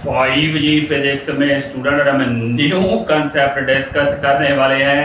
5G physics में student हम new concept discuss करने वाले हैं।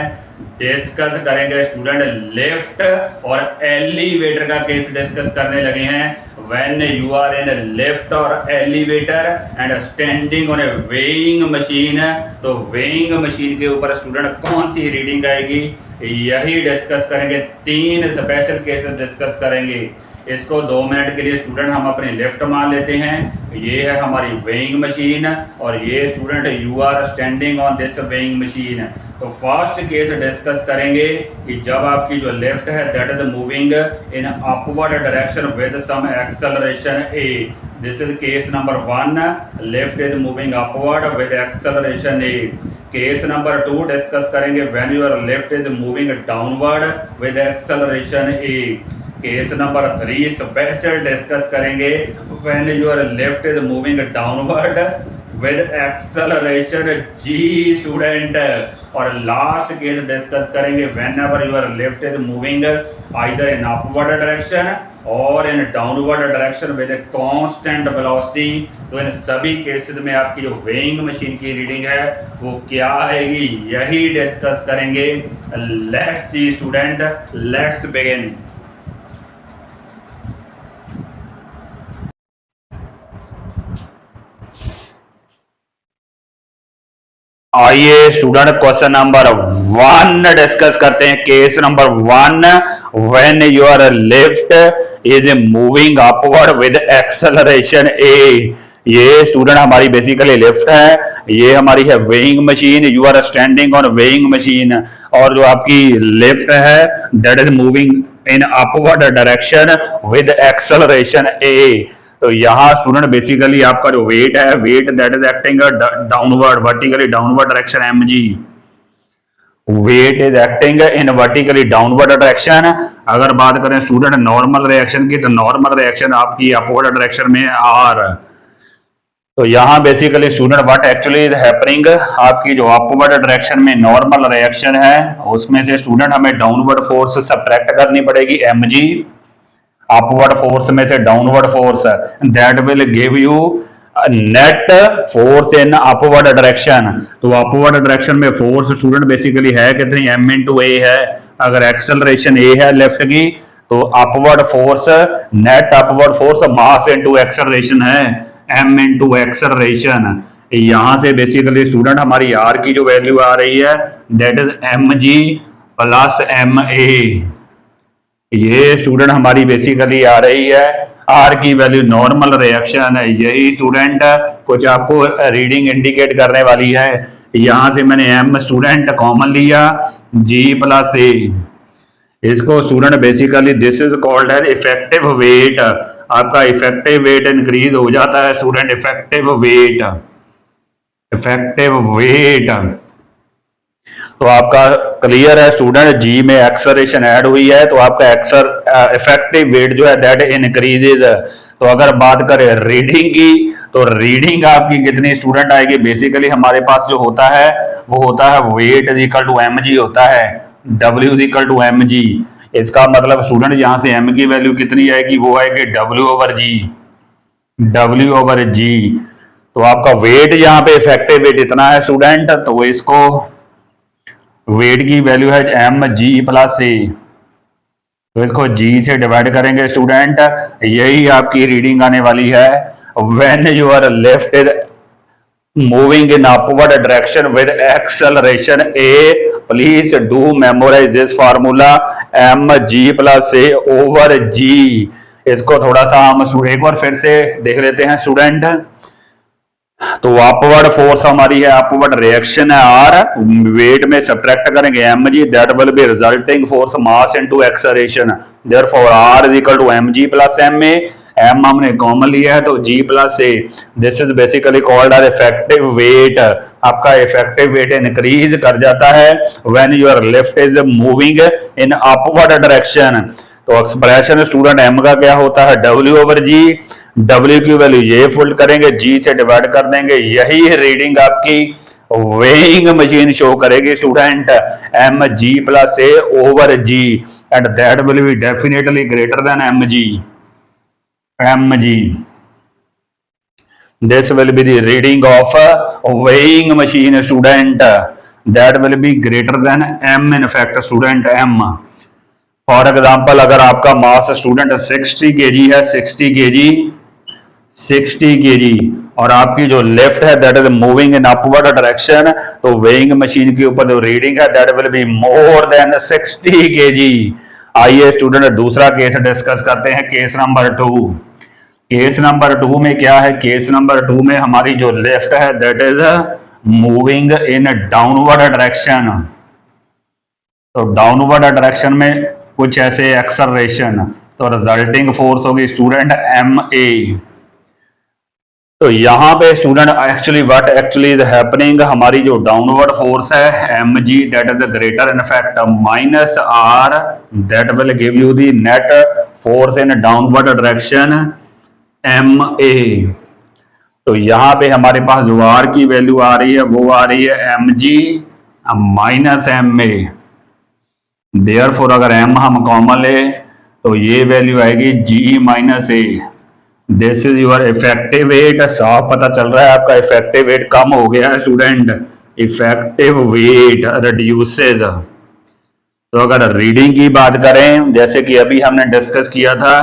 डिस्कस करेंगे स्टूडेंट लिफ्ट और एलिवेटर का केस डिस्कस करने लगे हैं। When you are in lift और elevator and standing on a weighing machine, तो वेइंग मशीन के ऊपर स्टूडेंट कौन सी रीडिंग आएगी, यही डिस्कस करेंगे। 3 स्पेशल केसेस डिस्कस करेंगे। इसको 2 मिनट के लिए स्टूडेंट हम अपनी लिफ्ट मान लेते हैं। ये है हमारी वेइंग मशीन और ये student you are standing on this weighing machine. तो फर्स्ट केस डिस्कस करेंगे कि जब आपकी जो लिफ्ट है that is moving in upward direction with some acceleration a. This is case number 1, lift is moving upward with acceleration a. Case number 2 discuss करेंगे when your lift is moving downward with acceleration a. Case number 3 special discuss करेंगे when your lift is moving downward with acceleration g student. और last case discuss करेंगे whenever your lift is moving either in upward direction और in downward direction with a constant velocity. तो इन सभी cases में आपकी जो weighing machine की रीडिंग है वो क्या आएगी, यही डिस्कस करेंगे। Let's see student, let's begin. आइए स्टूडेंट क्वेश्चन नंबर 1 डिस्कस करते हैं। Case number 1, when your lift is moving upward with acceleration a. ये स्टूडेंट हमारी बेसिकली लिफ्ट है, ये हमारी है weighing machine. You are standing on weighing machine और जो आपकी लिफ्ट है that is moving in upward direction with acceleration a. तो यहाँ स्टूडेंट बेसिकली आपका जो वेट है, weight that is acting downward vertically downward direction mg। Weight is acting in vertically downward direction. अगर बात करें स्टूडेंट नॉर्मल रिएक्शन की, तो नॉर्मल रिएक्शन आपकी अपवर्ड डायरेक्शन में r। तो यहाँ basically student what actually is happening, आपकी जो अपवर्ड डायरेक्शन में नॉर्मल रिएक्शन है उसमें से स्टूडेंट हमें डाउनवर्ड फोर्स सब्ट्रैक्ट करनी पड़ेगी mg। अपवर्ड फोर्स में से downward force that will give you net force in upward direction. तो अपवर्ड डायरेक्शन में फोर्स स्टूडेंट बेसिकली है कितनी, m इंटू ए है। अगर एक्सेलरेशन ए है लेफ्ट की तो upward force, net upward force mass into acceleration है, m इंटू एक्सेलरेशन। यहां से बेसिकली स्टूडेंट हमारी r की जो वैल्यू आ रही है that is mg plus ma। ये स्टूडेंट हमारी बेसिकली आ रही है आर की वैल्यू, नॉर्मल रिएक्शन है। यही स्टूडेंट कुछ आपको रीडिंग इंडिकेट करने वाली है। यहां से मैंने एम स्टूडेंट कॉमन लिया, जी प्लस ए। इसको student basically this is called as effective weight. आपका इफेक्टिव वेट इंक्रीज हो जाता है student, effective weight, effective weight. तो आपका क्लियर है स्टूडेंट, जी में एक्सेलरेशन ऐड हुई है तो आपका इफेक्टिव वेट जो है दैट इंक्रीजेज। तो अगर बात करें रीडिंग की, तो रीडिंग आपकी कितनी स्टूडेंट आएगी, बेसिकली हमारे पास जो होता है वो होता है weight is equal to mg होता है, w is equal to mg। इसका मतलब स्टूडेंट यहाँ से m की वैल्यू कितनी आएगी, वो आएगी w ओवर जी, w ओवर जी। तो आपका वेट यहाँ पे इफेक्टिव वेट इतना है स्टूडेंट, तो इसको वेट की वैल्यू है mg प्लस ए। तो इसको g से डिवाइड करेंगे स्टूडेंट, यही आपकी रीडिंग आने वाली है। When your lift is moving in upward direction with acceleration a, please do memorise this formula mg plus a over g। इसको थोड़ा सा हम एक बार फिर से देख लेते हैं स्टूडेंट। तो अपवर्ड फोर्स हमारी है, अपवर्ड रिएक्शन है आर, वेट में सब्ट्रैक्ट करेंगे mg, that will be resulting force mass into acceleration. Therefore r is equal to mg plus ma। m हमने कॉमन लिया है तो g plus a। This is basically called as effective weight. आपका effective weight increase कर जाता है when your lift is moving in upward direction. तो expression student m का क्या होता है, w ओवर जी। W की वैल्यू ये फुल करेंगे, G से डिवाइड कर देंगे, यही रीडिंग आपकी वेइंग मशीन शो करेगी student, mg plus a over g and that will be definitely greater than mg। This will be the reading of a weighing machine, student. That will be greater than m, in fact, student, m. For example अगर आपका मास student 60 kg है, 60 kg, और आपकी जो lift है that is moving in upward direction, तो weighing machine के ऊपर जो रीडिंग है that will be more than 60 kg। आइए स्टूडेंट दूसरा केस डिस्कस करते हैं, केस नंबर 2। केस नंबर 2 में क्या है? केस नंबर 2 में हमारी जो लेफ्ट है that is moving in downward direction. तो डाउनवर्ड डायरेक्शन में कुछ ऐसे एक्सलरेशन, तो रिजल्टिंग फोर्स होगी स्टूडेंट एम ए। तो यहाँ पे student actually what actually is happening, हमारी जो डाउनवर्ड फोर्स है m g that is greater in fact minus r, that will give you the net force in downward direction m a. तो यहाँ पे हमारे पास जो आर की वैल्यू आ रही है वो आ रही है m g minus m a. Therefore अगर m हम कॉमन ले तो ये वैल्यू आएगी g minus a. This is your effective weight. साफ पता चल रहा है आपका इफेक्टिव वेट कम हो गया है स्टूडेंट, इफेक्टिव वेट रिड्यूसेस। तो अगर रीडिंग की बात करें जैसे कि अभी हमने डिस्कस किया था,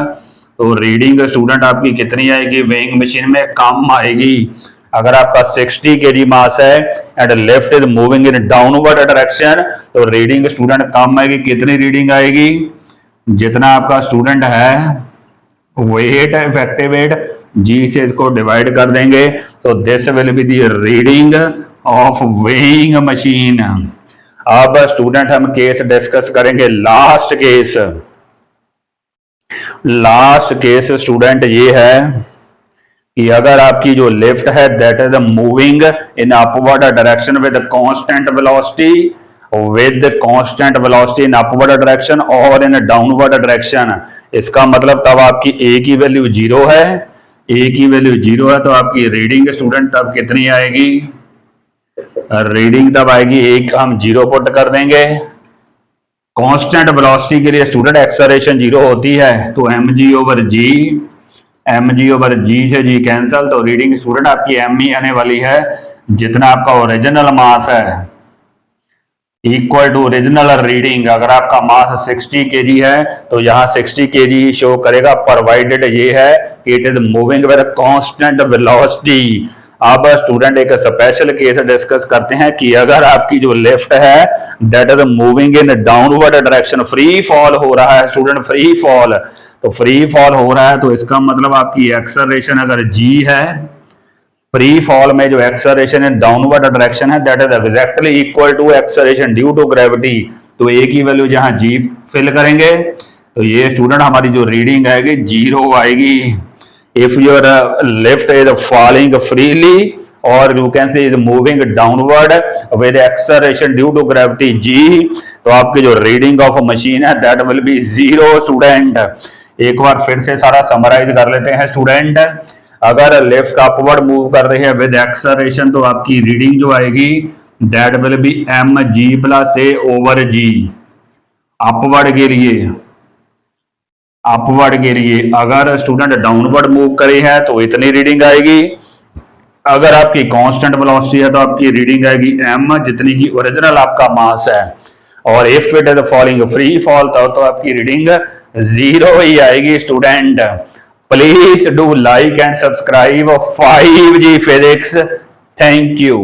तो रीडिंग स्टूडेंट आपकी कितनी आएगी वेइंग मशीन में? कम आएगी। अगर आपका 60 kg मास है and left is moving in downward direction, तो रीडिंग स्टूडेंट कम आएगी। कितनी रीडिंग आएगी? जितना आपका स्टूडेंट है वेट है, इफेक्टिव वेट, जी से इसको डिवाइड कर देंगे, तो this will be the reading of weighing machine. अब स्टूडेंट हम केस डिस्कस करेंगे, last case. Last case student ये है कि अगर आपकी जो लिफ्ट है that is moving in upward direction with constant velocity, in upward direction और इन डाउनवर्ड डायरेक्शन, इसका मतलब तब आपकी ए की वैल्यू 0 है, ए की वैल्यू 0 है, तो आपकी रीडिंग स्टूडेंट तब कितनी आएगी? रीडिंग तब आएगी, एक हम 0 पुट कर देंगे। कांस्टेंट वेलोसिटी के लिए स्टूडेंट एक्सेलरेशन 0 होती है, तो एम जी ओवर जी से जी कैंसल, तो रीडिंग स्टूडेंट आपकी एम ही आने वाली है जितना आपका ओरिजिनल मास है, इक्वल टू ओरिजिनल रीडिंग। अगर आपका मास 60 kg है तो यहाँ 60 kg शो करेगा, प्रोवाइडेड ये है कि it is moving with constant velocity. अब स्टूडेंट एक स्पेशल केस डिस्कस करते हैं कि अगर आपकी जो लेफ्ट है that is moving in downward direction, free fall हो रहा है स्टूडेंट, फ्री फॉल, तो फ्री फॉल हो रहा है तो इसका मतलब आपकी एक्सेलरेशन अगर g है, फ्री फॉल में जो एक्सेलरेशन है डाउनवर्ड डायरेक्शन है that is exactly equal to acceleration due to gravity, तो a की वैल्यू जहां g फिल करेंगे तो ये स्टूडेंट हमारी जो रीडिंग आएगी 0 आएगी। If your lift is falling freely और you can say is moving downward with acceleration due to gravity g, तो आपकी जो रीडिंग ऑफ मशीन है दैट विल बी 0 स्टूडेंट। एक बार फिर से सारा समराइज कर लेते हैं स्टूडेंट। अगर लेफ्ट अपवर्ड मूव कर रही है विद एक्सेलरेशन तो आपकी रीडिंग जो आएगी that will be m g plus a over g. Upward के लिए अगर स्टूडेंट डाउनवर्ड मूव करी है तो इतनी रीडिंग आएगी। अगर आपकी कांस्टेंट वेलोसिटी है तो आपकी रीडिंग आएगी एम जितनी की ओरिजिनल आपका मास है, और if it is falling free fall तो आपकी रीडिंग 0 ही आएगी student. Please do like and subscribe 5G physics. Thank you.